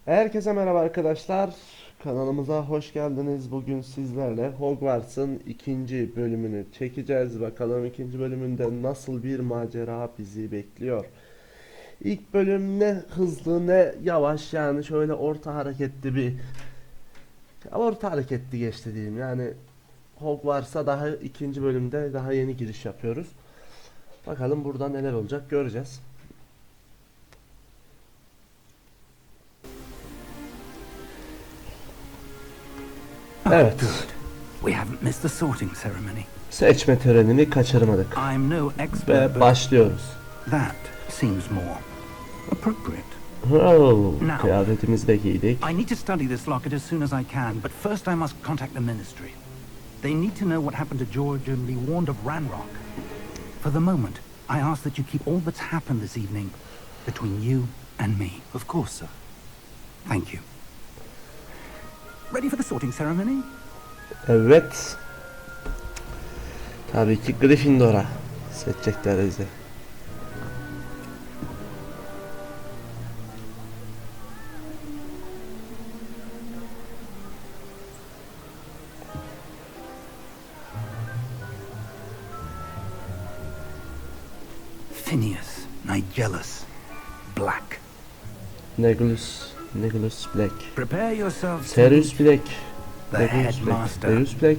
Herkese merhaba arkadaşlar. Kanalımıza hoş geldiniz. Bugün sizlerle Hogwarts'ın ikinci bölümünü çekeceğiz. Bakalım ikinci bölümünde nasıl bir macera bizi bekliyor. İlk bölüm ne hızlı ne yavaş, yani şöyle orta hareketli geçti diyeyim. Yani Hogwarts'a daha ikinci bölümde daha yeni giriş yapıyoruz. Bakalım burada neler olacak göreceğiz. Evet. We haven't missed the sorting ceremony. Seçme törenini kaçırmadık. I'm no expert, Ve başlıyoruz. that seems more appropriate. Oh, kıyafetimizi de giydik. I need to study this locket as soon as I can, but first I must contact the ministry. They need to know what happened to George and be warned of Ranrock. For the moment, I ask that you keep all that's happened this evening between you and me. Of course, sir. Thank you. Ready for the sorting ceremony? Evet. Tabii ki Gryffindor'a seçecekler bizi. Phineas, Nigellus, Black. Nicholas Black. Prepare yourselves to Sirius Black. the Black. headmaster. Sirius Black.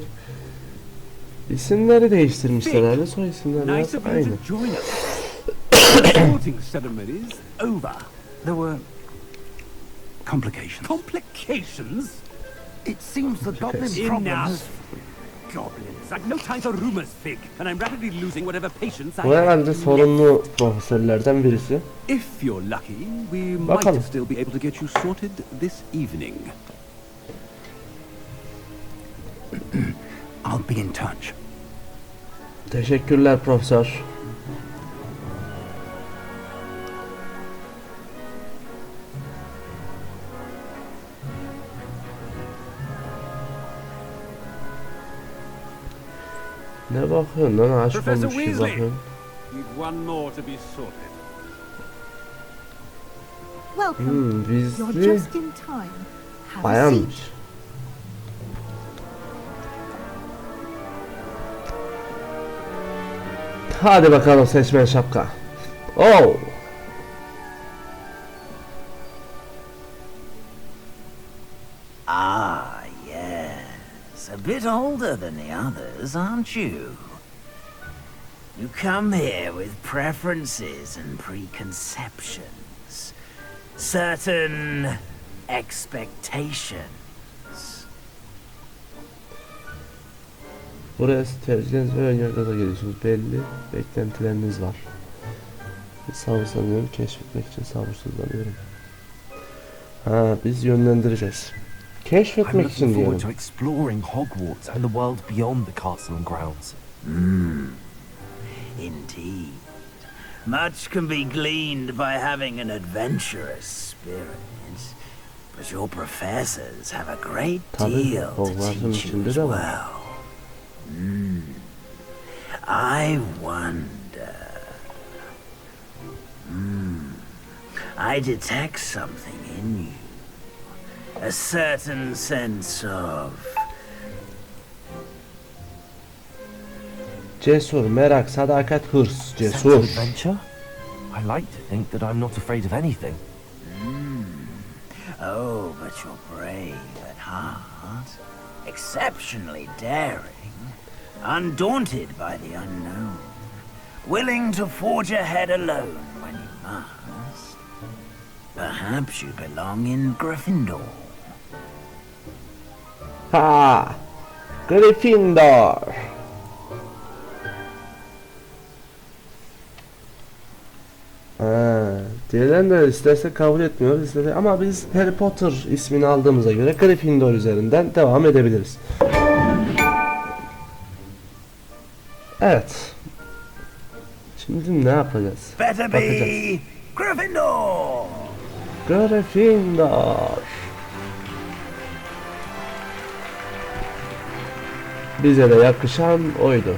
İsimleri değiştirmişler herhalde, soy isimleri Nice of you aynı. to join us. The sorting ceremony's over. There were complications. Complications? It seems the goblin problem Enough. has... Goblins. I've no time for rumors, Fig, and I'm rapidly losing whatever patience I Bu herhalde have. sorunlu profesörlerden birisi. If you're lucky, we Bakalım. might still be able to get you sorted this evening. I'll be in touch. Teşekkürler profesör. Ne bakıyorsun lan, aşık Professor olmuş gibi Weasley. bakıyorsun. We've one more to be sorted. Welcome. You're Bizli just in time. Have a bayanmış. seat. Hadi bakalım seçmen şapka. Oh. Ah, yes. A bit older than the others, aren't you? You come here with preferences and preconceptions. Certain expectations. Buraya tercihleriniz ve ön yargıda geliyorsunuz. Belli beklentileriniz var. Sabırsızlanıyorum. Keşfetmek için sabırsızlanıyorum. Ha, biz yönlendireceğiz. I'm Keşfetmek için looking forward diyorum. to exploring Hogwarts and the world beyond the castle and grounds. Indeed. Much can be gleaned by having an adventurous spirit. But your professors have a great Tabii, deal to Hogwarts'ın teach you içinde as de var. well. I wonder. I detect something in you. A certain sense of Cesur, merak, sadakat, hırs. Sense Cesur. of adventure? I like to think that I'm not afraid of anything. oh, but you're brave at heart, exceptionally daring, undaunted by the unknown, willing to forge ahead alone when you must. Perhaps you belong in Gryffindor. Ha! Gryffindor. Diğerlerini de isterse kabul etmiyoruz, isterse, ama biz Harry Potter ismini aldığımıza göre Gryffindor üzerinden devam edebiliriz. Evet. Şimdi ne yapacağız? Better Bakacağız. be Gryffindor! Gryffindor. Bize de yakışan oydu.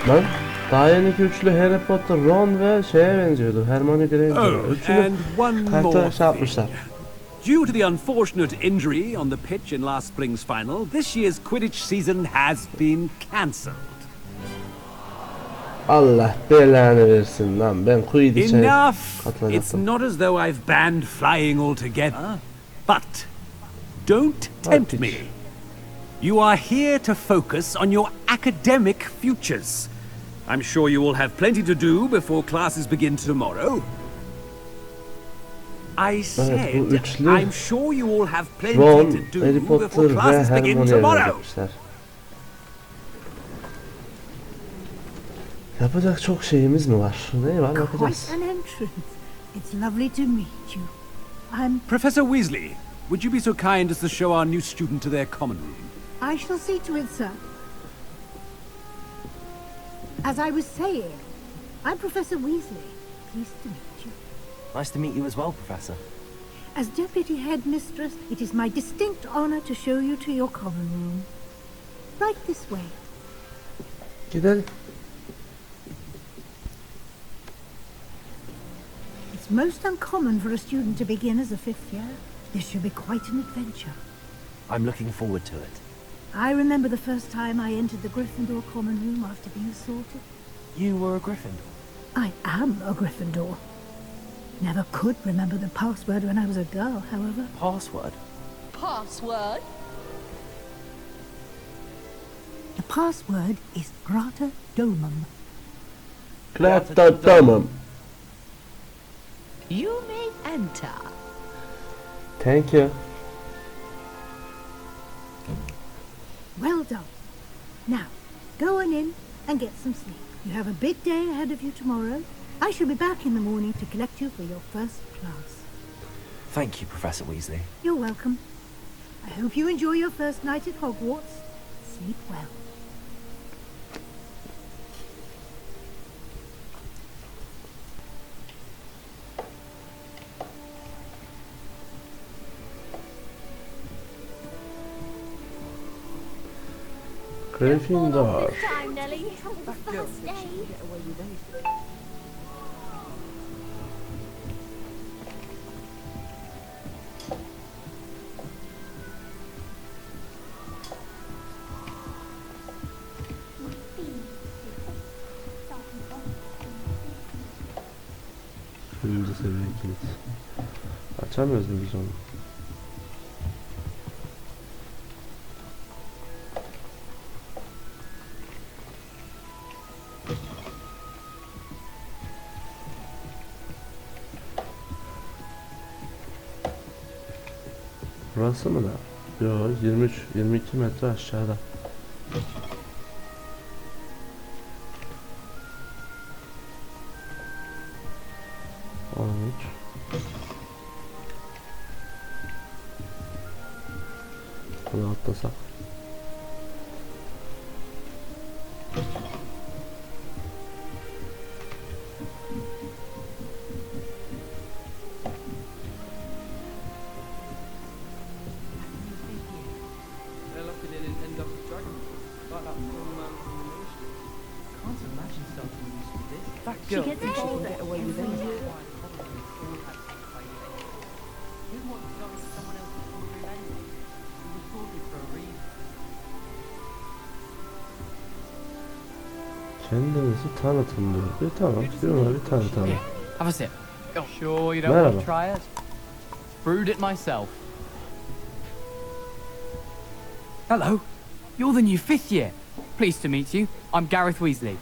Lan Daha yeni üçlü Harry Potter, Ron ve şeye benziyordu. Hermione Granger. Oh, Üçünü and one karta more şey yapmışlar. Due to the unfortunate injury on the pitch in last spring's final, this year's Quidditch season has been cancelled. Allah belanı versin lan, ben Quidditch'e Enough! It's katılacaktım. not as though I've banned flying altogether, but don't tempt me. You are here to focus on your academic futures. I'm sure you will have plenty to do before classes begin tomorrow. I said, üçlü I'm sure you all have plenty Ron, to do Harry before Potter ve classes begin Hermione'ye tomorrow. verecekmişler. Yapacak çok şeyimiz mi var? Ne var bakacağız. Quite an entrance. It's lovely to meet you. I'm... Professor Weasley, would you be so kind as to show our new student to their common room? I shall see to it, sir. As I was saying, I'm Professor Weasley. Pleased to meet you. Nice to meet you as well, Professor. As Deputy Headmistress, it is my distinct honor to show you to your common room. Right this way. Gidelim. It's most uncommon for a student to begin as a fifth year. This should be quite an adventure. I'm looking forward to it. I remember the first time I entered the Gryffindor common room after being assaulted. You were a Gryffindor. I am a Gryffindor. Never could remember the password when I was a girl, however. Password? Password? The password is Grata Domum. Tamam. You may enter. Thank you. Well done. Now, go on in and get some sleep. You have a big day ahead of you tomorrow. I shall be back in the morning to collect you for your first class. Thank you, Professor Weasley. You're welcome. I hope you enjoy your first night at Hogwarts. Sleep well. Gryffindor. Time, Nelly. First day. Birinci seviye kilit. Açamıyoruz mu biz onu? Burası mı da? Yo, 22 metre aşağıda. Bunu atlasak. She gets older. Kendinizi tanıtın diyor. Tamam, şuna bir tanıtalım. Have a sip. Sure you don't Merhaba. want to try it? Brewed it myself. Hello. You're the new fifth year. Pleased to meet you. I'm Gareth Weasley.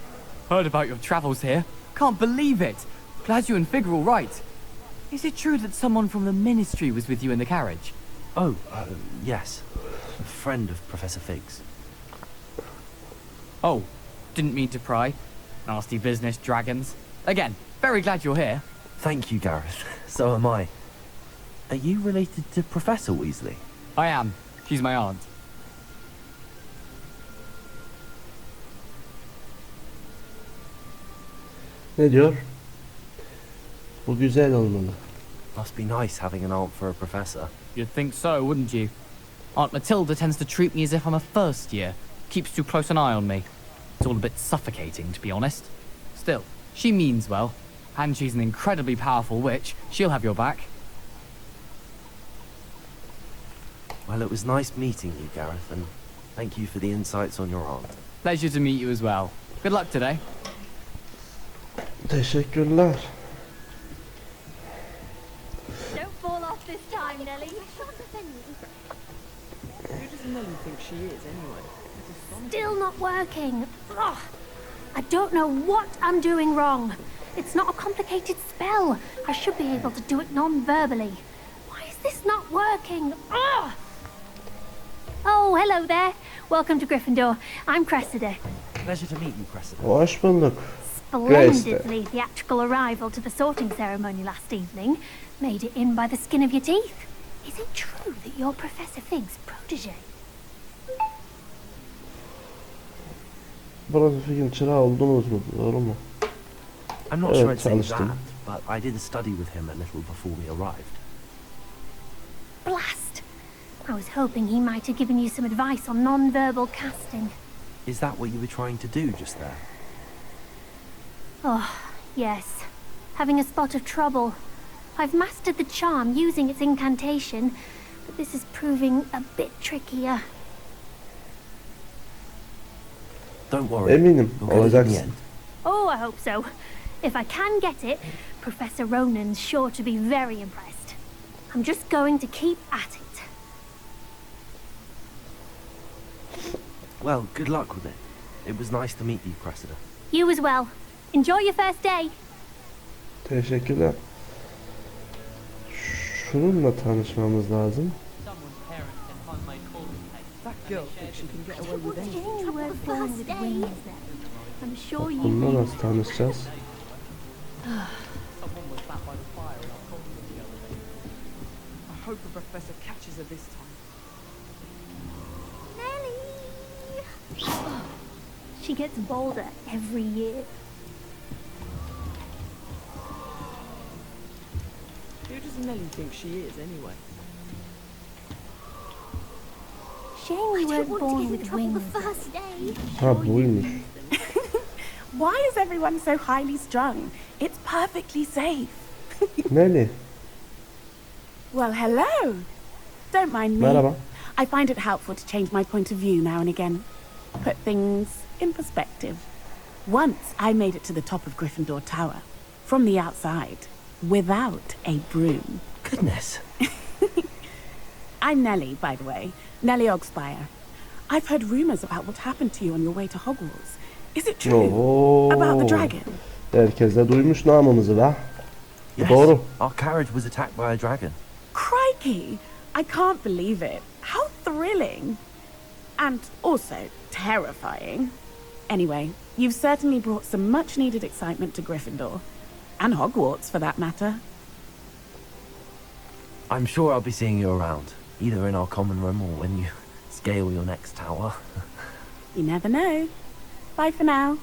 Heard about your travels here. Can't believe it. Glad you and Fig are all right. Is it true that someone from the Ministry was with you in the carriage? Oh, yes. A friend of Professor Fig's. Oh, didn't mean to pry. Nasty business, dragons. Again, very glad you're here. Thank you, Gareth. So am I. Are you related to Professor Weasley? I am. She's my aunt. Ne diyor? Bu güzel olmalı. Must be nice having an aunt for a professor. You'd think so, wouldn't you? Aunt Matilda tends to treat me as if I'm a first year. Keeps too close an eye on me. It's all a bit suffocating, to be honest. Still, she means well, and she's an incredibly powerful witch. She'll have your back. Well, it was nice meeting you, Gareth, and thank you for the insights on your aunt. Pleasure to meet you as well. Good luck today. Teşekkürler. Don't fall off this time, Nelly. Who does Nelly think she is, anyway? Still not working. Ugh. I don't know what I'm doing wrong. It's not a complicated spell. I should be able to do it non-verbally. Why is this not working? Ugh. Oh, hello there. Welcome to Gryffindor. I'm Cressida. Pleasure to meet you, Cressida. Hoş bulduk. Splendidly theatrical arrival to the sorting ceremony last evening. Made it in by the skin of your teeth. Is it true that you're Professor Fig's protege? Burası Fig'in çırağı oldunuz mu? Doğru mu? I'm not Evet, sure I'd say çalıştım. that, but I did study with him a little before we arrived. Blast! I was hoping he might have given you some advice on non-verbal casting. Is that what you were trying to do just there? Oh, yes. Having a spot of trouble. I've mastered the charm using its incantation, but this is proving a bit trickier. Don't worry. Eminim You'll get it in the olacaksın. end. Oh, I hope so. If I can get it, Professor Ronan's sure to be very impressed. I'm just going to keep at it. Well, good luck with it. It was nice to meet you, Cressida. You as well. Enjoy your first day. Teşekkürler. Şununla tanışmamız lazım. That girl thinks she can get away with anything. You were born with wings then. I'm sure you Bununla will. nasıl tanışacağız? Someone was sat by the fire in our common room the other day. I hope the professor catches her this time. Nelly! She gets bolder every year. Who does Nelly think she is, anyway? Shame you weren't born with wings. First day. Ha buymuş. Why is everyone so highly strung? It's perfectly safe. Nelly. Well, hello. Don't mind me. Merhaba. I find it helpful to change my point of view now and again. Put things in perspective. Once I made it to the top of Gryffindor Tower, from the outside, without a broom. Goodness. I'm Nellie, by the way. Nellie Ogspire. I've heard rumours about what happened to you on your way to Hogwarts. Is it true? Oho. About the dragon? Herkes de duymuş namımızı da. Yes, Doğru. our carriage was attacked by a dragon. Crikey! I can't believe it. How thrilling. And also terrifying. Anyway, you've certainly brought some much-needed excitement to Gryffindor. And Hogwarts, for that matter. I'm sure I'll be seeing you around, either in our common room or when you scale your next tower. You never know. Bye for now.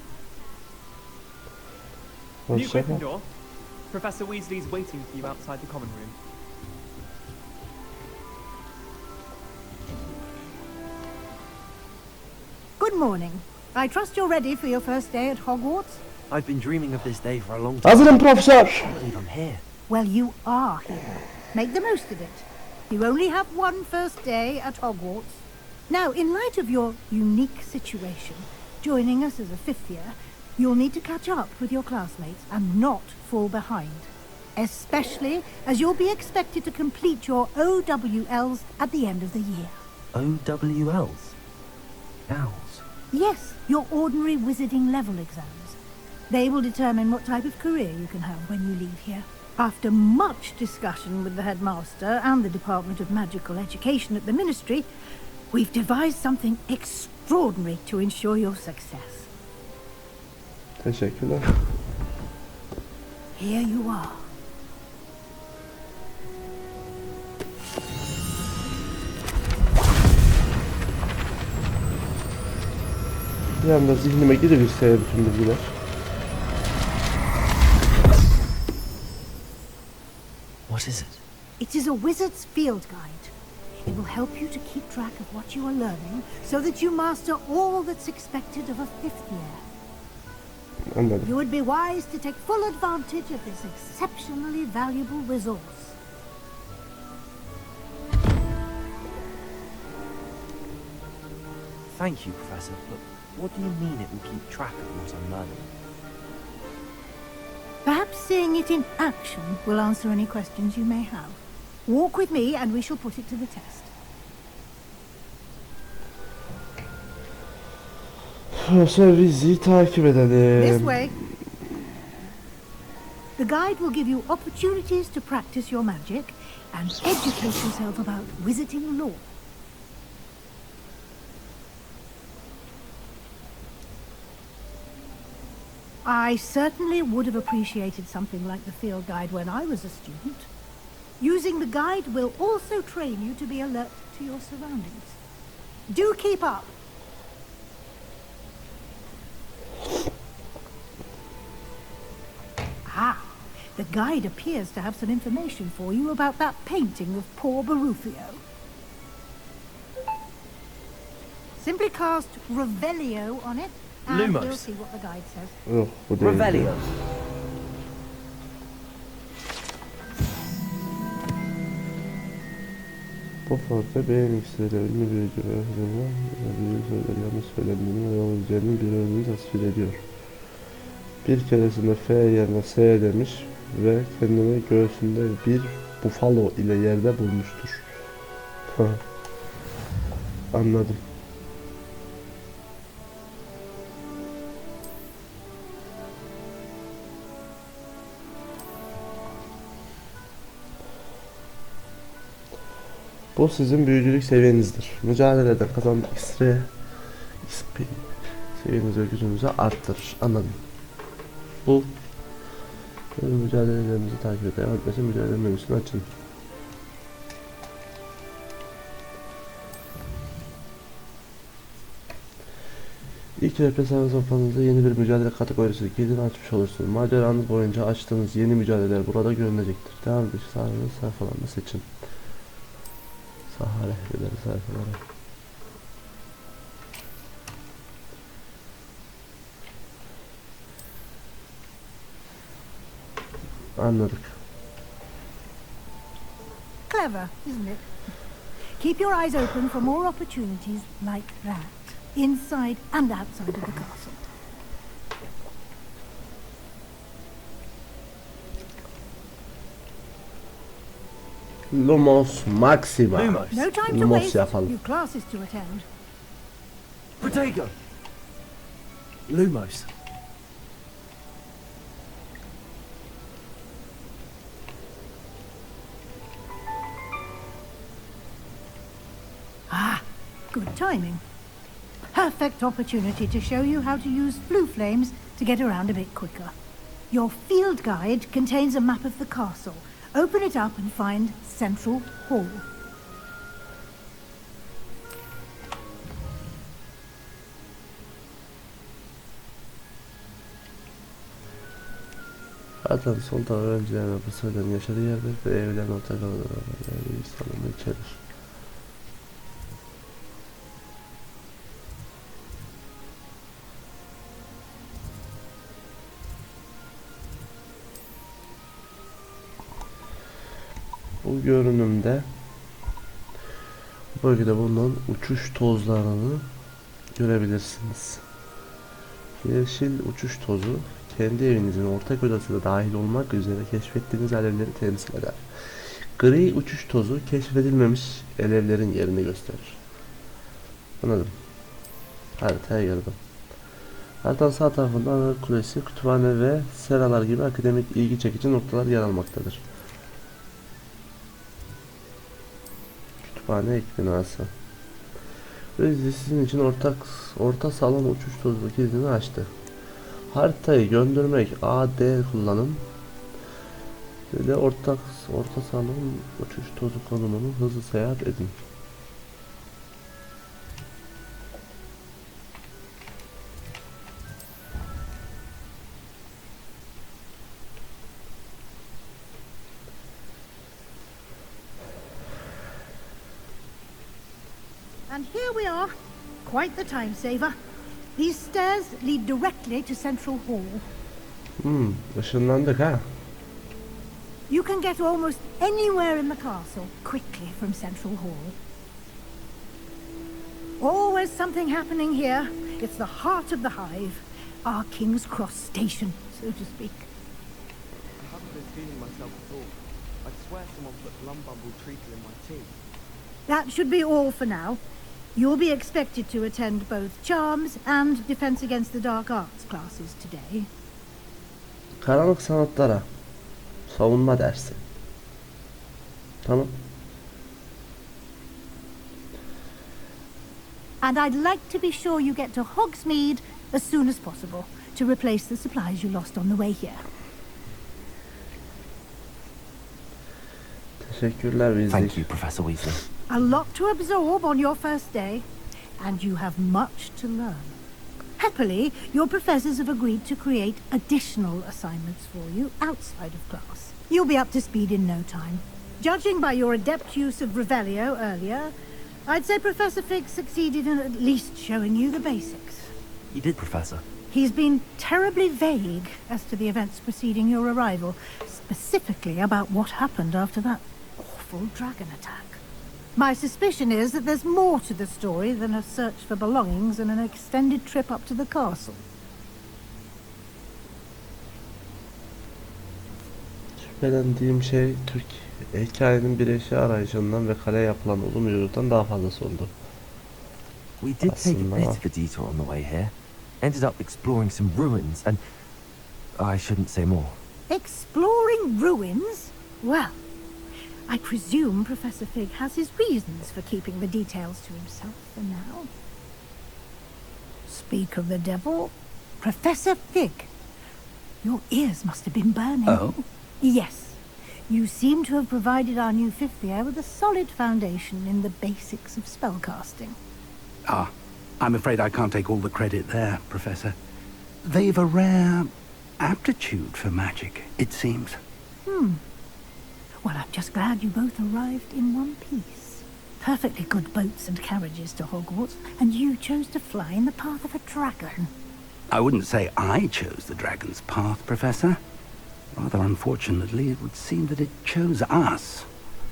New Hoşça kal. Gryffindor. Professor Weasley's waiting for you outside the common room. Good morning. I trust you're ready for your first day at Hogwarts? I've been dreaming of this day for a long time. Hazırım profesör. I can't believe I'm here. Well, you are here. Make the most of it. You only have one first day at Hogwarts. Now, in light of your unique situation, joining us as a fifth year, you'll need to catch up with your classmates and not fall behind. Especially as you'll be expected to complete your OWLs at the end of the year. OWLs? Owls? Yes, your ordinary wizarding level exams. They will determine what type of career you can have when you leave here. After much discussion with the headmaster and the Department of Magical Education at the Ministry, we've devised something extraordinary to ensure your success. Teşekkürler. Here you are. Bir anda zihnime girebilse bütün bilgiler. What is it? It is a wizard's field guide. It will help you to keep track of what you are learning so that you master all that's expected of a fifth year. Anladım. You would be wise to take full advantage of this exceptionally valuable resource. Thank you, Professor, but what do you mean it will keep track of what I'm learning? Perhaps seeing it in action will answer any questions you may have. Walk with me and we shall put it to the test. Profesör bizi takip This edelim. way. The guide will give you opportunities to practice your magic and educate yourself about wizarding lore. I certainly would have appreciated something like the field guide when I was a student. Using the guide will also train you to be alert to your surroundings. Do keep up. Ah, the guide appears to have some information for you about that painting of poor Barufio. Simply cast Revelio on it, and Lumos. we'll see what the guide says. Yok bu değil. Revelio. Bu farkla beğen iksiri ünlü büyücü ve büyücü sözleri yanlış söylendiğini ve olabileceğinin bir örneğini tasvir ediyor. Bir keresinde F yerine S demiş ve kendini göğsünde bir bufalo ile yerde bulmuştur. Anladım. Bu sizin büyücülük seviyenizdir. Mücadelede kazandık iksiri seviyenizi ve gücünüzü arttırır. Anladım. Bu mücadelelerimizi takip et. Devam etmesi mücadele menüsünü açın. İlk RP sayfanızda yeni bir mücadele kategorisi girdiğini açmış olursunuz. Maceranız boyunca açtığınız yeni mücadeleler burada görünecektir. Devam edici sayfalarını seçin. Hareketli sayfaları. Anladık. Clever, isn't it? Keep your eyes open for more opportunities like that, inside and outside of the castle. Lumos Maxima. Lumos. No time to Lumos waste. yapalım. You've classes to attend. Protego. Lumos. Ah, good timing. Perfect opportunity to show you how to use flue flames to get around a bit quicker. Your field guide contains a map of the castle. Open it up and find Central Hall. Zaten solda öğrencilerin nüfusuyla yaşadığı yerde ve evlerin ortak alanları salonu içerir. Bu görünümde bölgede bulunan uçuş tozlarını görebilirsiniz. Yeşil uçuş tozu kendi evinizin ortak odasına dahil olmak üzere keşfettiğiniz alevleri temsil eder. Gri uçuş tozu keşfedilmemiş alevlerin yerini gösterir. Anladım. Haritaya girdim. Haritanın sağ tarafında ana kulesi, kütüphane ve seralar gibi akademik ilgi çekici noktalar yer almaktadır. Kütüphane ek binası. Ve sizin için orta salon uçuş tozu kilidini açtı. Haritayı göndermek AD kullanın. Ve orta salon uçuş tozu konumunu hızlı seyahat edin. And here we are. Quite the time saver. These stairs lead directly to Central Hall. Işınlandık ha. You can get almost anywhere in the castle quickly from Central Hall. Always something happening here. It's the heart of the hive. Our King's Cross station, so to speak. I haven't been feeling myself at all. I swear someone put Lumbumble treacle in my tea. That should be all for now. You'll be expected to attend both Charms and Defense Against the Dark Arts classes today. Karanlık sanatlara savunma dersi. Tamam. And I'd like to be sure you get to Hogsmeade as soon as possible to replace the supplies you lost on the way here. Teşekkürler Weasley. Thank you, Professor Weasley. A lot to absorb on your first day, and you have much to learn. Happily, your professors have agreed to create additional assignments for you outside of class. You'll be up to speed in no time. Judging by your adept use of Revelio earlier, I'd say Professor Fig succeeded in at least showing you the basics. You did, Professor. He's been terribly vague as to the events preceding your arrival, specifically about what happened after that awful dragon attack. My suspicion is that there's more to the story than a search for belongings and an extended trip up to the castle. Şüphelendiğim şey hikayenin bir eşya arayışından ve kaleye yapılan olum yolculuktan daha fazlası oldu. We did take a bit of a detour on the way here. Ended up exploring some ruins and... I shouldn't say more. Exploring ruins? Well, I presume Professor Fig has his reasons for keeping the details to himself for now. Speak of the devil, Professor Fig. Your ears must have been burning. Oh? Yes. You seem to have provided our new fifth year with a solid foundation in the basics of spellcasting. Ah, I'm afraid I can't take all the credit there, Professor. They've a rare aptitude for magic, it seems. Well, I'm just glad you both arrived in one piece. Perfectly good boats and carriages to Hogwarts, and you chose to fly in the path of a dragon. I wouldn't say I chose the dragon's path, Professor. Rather unfortunately, it would seem that it chose us.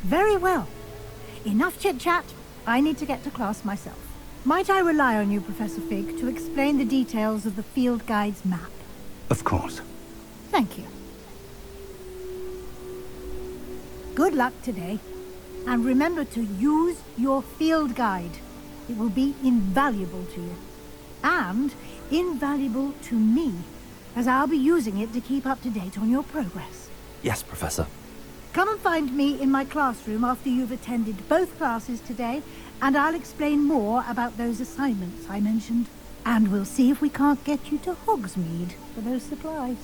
Very well. Enough chit-chat. I need to get to class myself. Might I rely on you, Professor Fig, to explain the details of the field guide's map? Of course. Thank you. Good luck today. And remember to use your field guide. It will be invaluable to you. And invaluable to me, as I'll be using it to keep up to date on your progress. Yes, Professor. Come and find me in my classroom after you've attended both classes today, and I'll explain more about those assignments I mentioned. And we'll see if we can't get you to Hogsmeade for those supplies.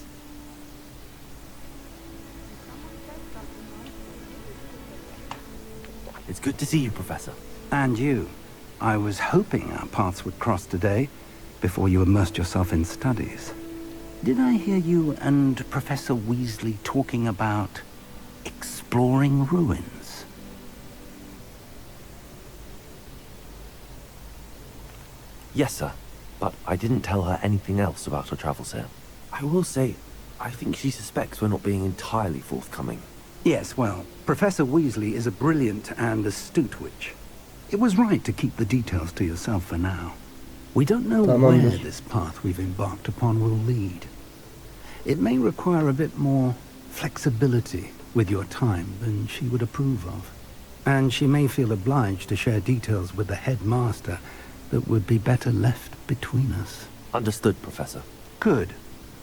It's good to see you, Professor. And you. I was hoping our paths would cross today, before you immersed yourself in studies. Did I hear you and Professor Weasley talking about exploring ruins? Yes, sir. But I didn't tell her anything else about her travels here. I will say, I think she suspects we're not being entirely forthcoming. Yes, well, Professor Weasley is a brilliant and astute witch. It was right to keep the details to yourself for now. We don't know where this path we've embarked upon will lead. It may require a bit more flexibility with your time than she would approve of. And she may feel obliged to share details with the headmaster that would be better left between us. Understood, Professor. Good.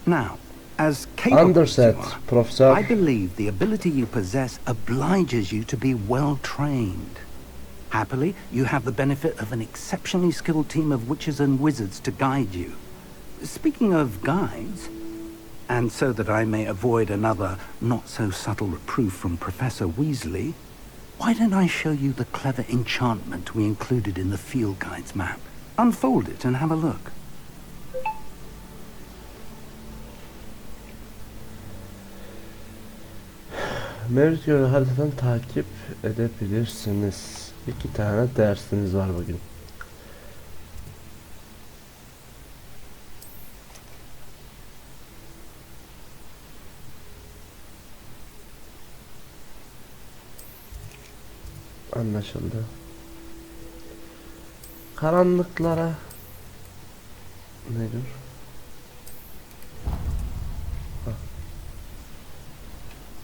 Now, as capable as you are, Professor. I believe the ability you possess obliges you to be well trained. Happily, you have the benefit of an exceptionally skilled team of witches and wizards to guide you. Speaking of guides, and so that I may avoid another not-so-subtle reproof from Professor Weasley, why don't I show you the clever enchantment we included in the field guide's map? Unfold it and have a look. Mevcut göre haritadan takip edebilirsiniz. 2 tane dersiniz var bugün. Anlaşıldı. Karanlıklara ne diyor?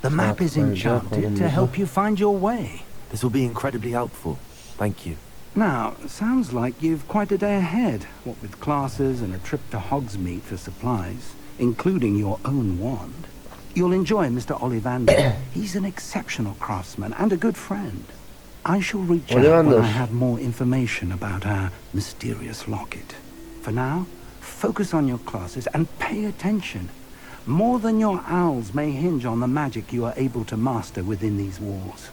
The map is enchanted to help you find your way. This will be incredibly helpful. Thank you. Now, sounds like you've quite a day ahead, what with classes and a trip to Hogsmeade for supplies, including your own wand. You'll enjoy Mr. Ollivander. He's an exceptional craftsman and a good friend. I shall reach out when I have more information about our mysterious locket. For now, focus on your classes and pay attention. More than your owls may hinge on the magic you are able to master within these walls.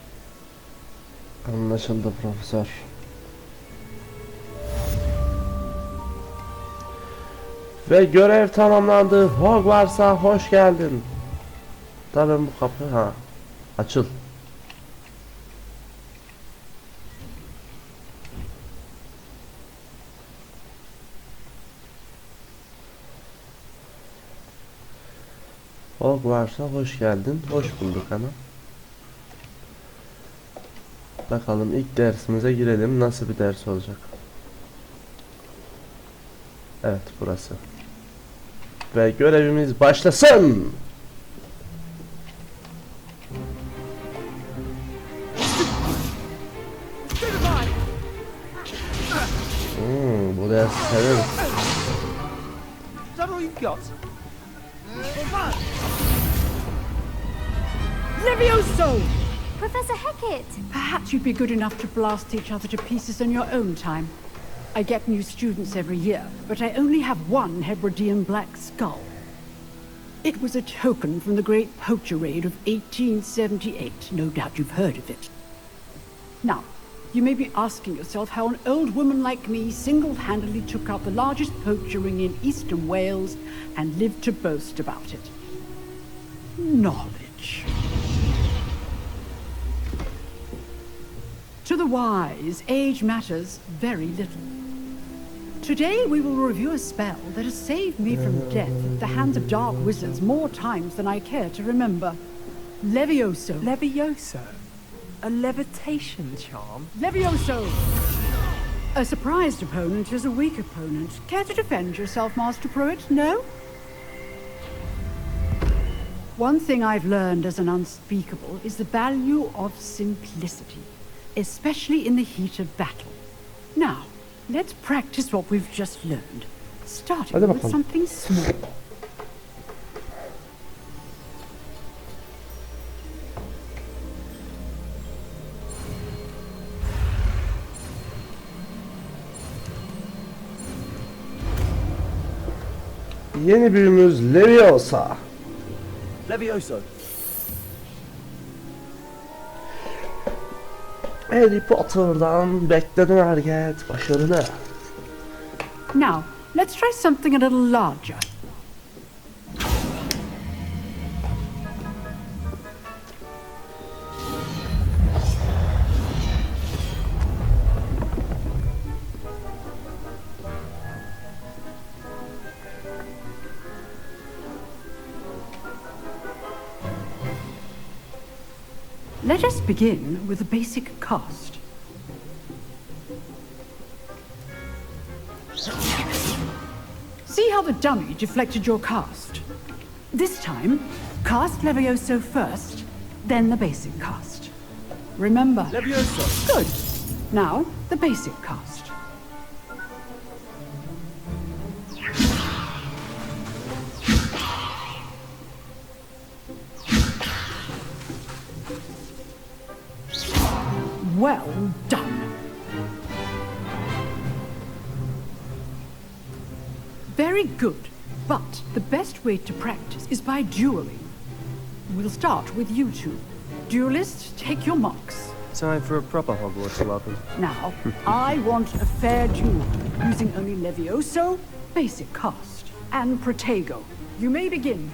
Anlaşıldı profesör. Ve görev tamamlandı. Hogwarts'a hoş geldin. Tabii bu kapı açıl. Hogwarts'a hoş geldin. Hoş bulduk hanım. Bakalım ilk dersimize girelim. Nasıl bir ders olacak? Evet, burası. Ve görevimiz başlasın. Bu ders severim. Is that all you've got? Levioso! Professor Hackett! Perhaps you'd be good enough to blast each other to pieces in your own time. I get new students every year, but I only have one Hebridean black skull. It was a token from the Great Poacher Raid of 1878. No doubt you've heard of it. Now, you may be asking yourself how an old woman like me single-handedly took out the largest poacher ring in eastern Wales and lived to boast about it. Knowledge. To the wise, age matters very little. Today we will review a spell that has saved me from death at the hands of dark wizards more times than I care to remember. Levioso. Levioso? A levitation charm? Levioso! A surprised opponent is a weak opponent. Care to defend yourself, Master Pruitt? No? One thing I've learned as an unspeakable is the value of simplicity, especially in the heat of battle. Now, let's practice what we've just learned, starting with something small. Yeni büyümüz Leviosa. Levioso. Harry Potter'dan beklenen hareket başarılı. Now, let's try something a little larger. Let us begin with a basic cast. See how the dummy deflected your cast? This time, cast Levioso first, then the basic cast. Remember. Levioso! Good. Now, the basic cast. Well done. Very good, but the best way to practice is by dueling. We'll start with you two. Duelists, take your marks. Time for a proper Hogwarts welcome. Now, I want a fair duel, using only Levioso, basic cast, and Protego. You may begin.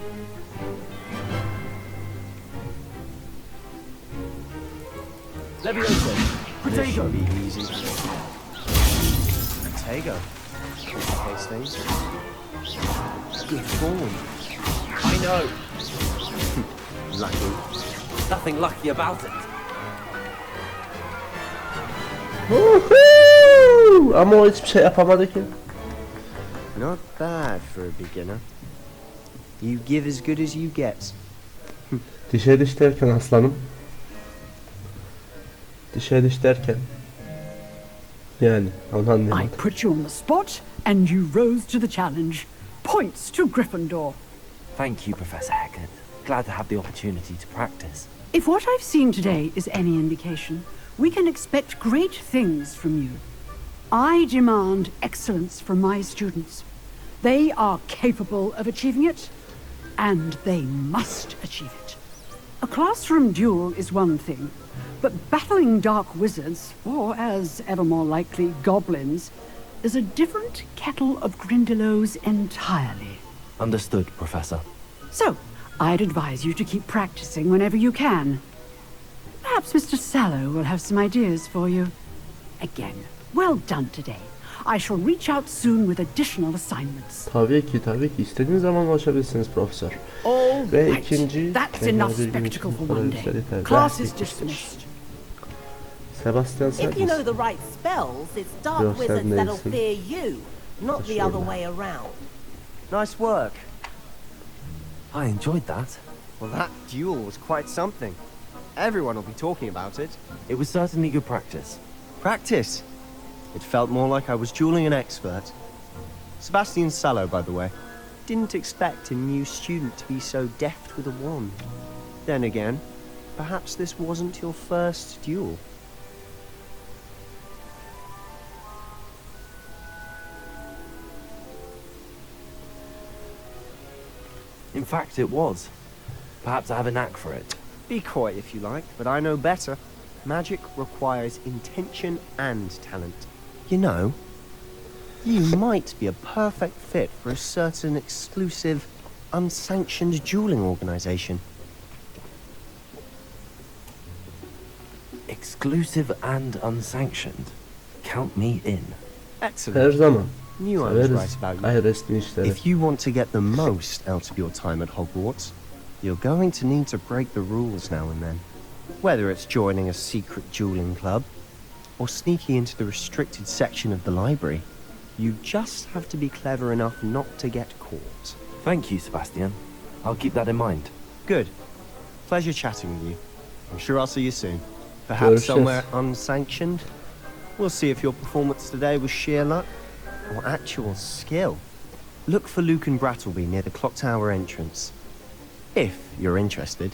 Levioso. Protego. Be easy. Protego. Case things. Good form. I know. Lucky. Nothing lucky about it. ama o hiçbir şey yapamadı ki. Not bad for a beginner. You give as good as you get. Dişe diş derken aslanım. Dişe diş derken. Yani onu I anlayamadım. put you on the spot, and you rose to the challenge. Points to Gryffindor. Thank you, Professor Haggard. Glad to have the opportunity to practice. If what I've seen today is any indication, we can expect great things from you. I demand excellence from my students. They are capable of achieving it, and they must achieve it. A classroom duel is one thing, but battling dark wizards, or as ever more likely, goblins, is a different kettle of Grindylows entirely. Understood, Professor. So, I'd advise you to keep practicing whenever you can. Perhaps Mr. Sallow will have some ideas for you. Again, well done today. I shall reach out soon with additional assignments. Tabii ki istediğiniz zaman ulaşabilirsiniz profesör. All Ve right. ikinci That's tekrar enough bir gün spectacle için for bu kadar one day. yeter. Class is Bitmiştir. dismissed. Sebastian sen If you know misin? the right spells, it's dark Yok, sen wizards that'll değilsin. fear you, not the other way around. Nice work. I enjoyed that. Well, that duel was quite something. Everyone will be talking about it. It was certainly good practice. Practice? It felt more like I was dueling an expert. Sebastian Sallow, by the way. Didn't expect a new student to be so deft with a wand. Then again, perhaps this wasn't your first duel. In fact, it was. Perhaps I have a knack for it. Be coy if you like, but I know better. Magic requires intention and talent. You know, you might be a perfect fit for a certain exclusive, unsanctioned dueling organization. Exclusive and unsanctioned. Count me in. Excellent. Her zaman. Knew I was right Severiz about you. gayri resmi işleri. If you want to get the most out of your time at Hogwarts, you're going to need to break the rules now and then. Whether it's joining a secret dueling club, or sneaking into the restricted section of the library, you just have to be clever enough not to get caught. Thank you, Sebastian. I'll keep that in mind. Good. Pleasure chatting with you. I'm sure I'll see you soon. Perhaps Görüşürüz. somewhere unsanctioned. We'll see if your performance today was sheer luck or actual skill. Look for Luke and Brattleby near the clock tower entrance. If you're interested.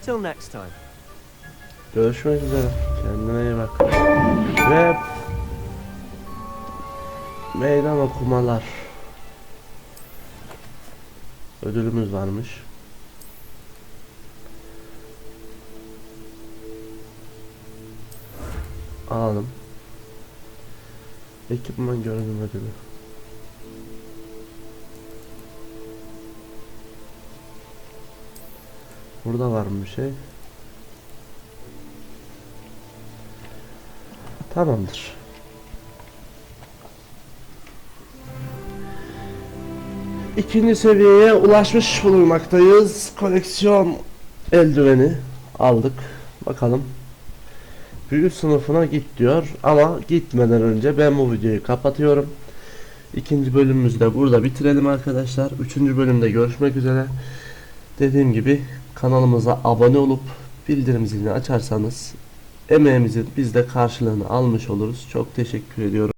Till next time. Görüşmek üzere. Kendine iyi bak. Ve meydan okumalar. Ödülümüz varmış. Alalım. Ekipman görünüm ödülü. Burada var mı bir şey? Tamamdır. İkinci seviyeye ulaşmış bulunmaktayız. Koleksiyon eldiveni aldık. Bakalım. Büyü sınıfına git diyor ama gitmeden önce ben bu videoyu kapatıyorum. İkinci bölümümüzü de burada bitirelim arkadaşlar. Üçüncü bölümde görüşmek üzere. Dediğim gibi kanalımıza abone olup bildirim zilini açarsanız emeğimizin biz de karşılığını almış oluruz. Çok teşekkür ediyorum.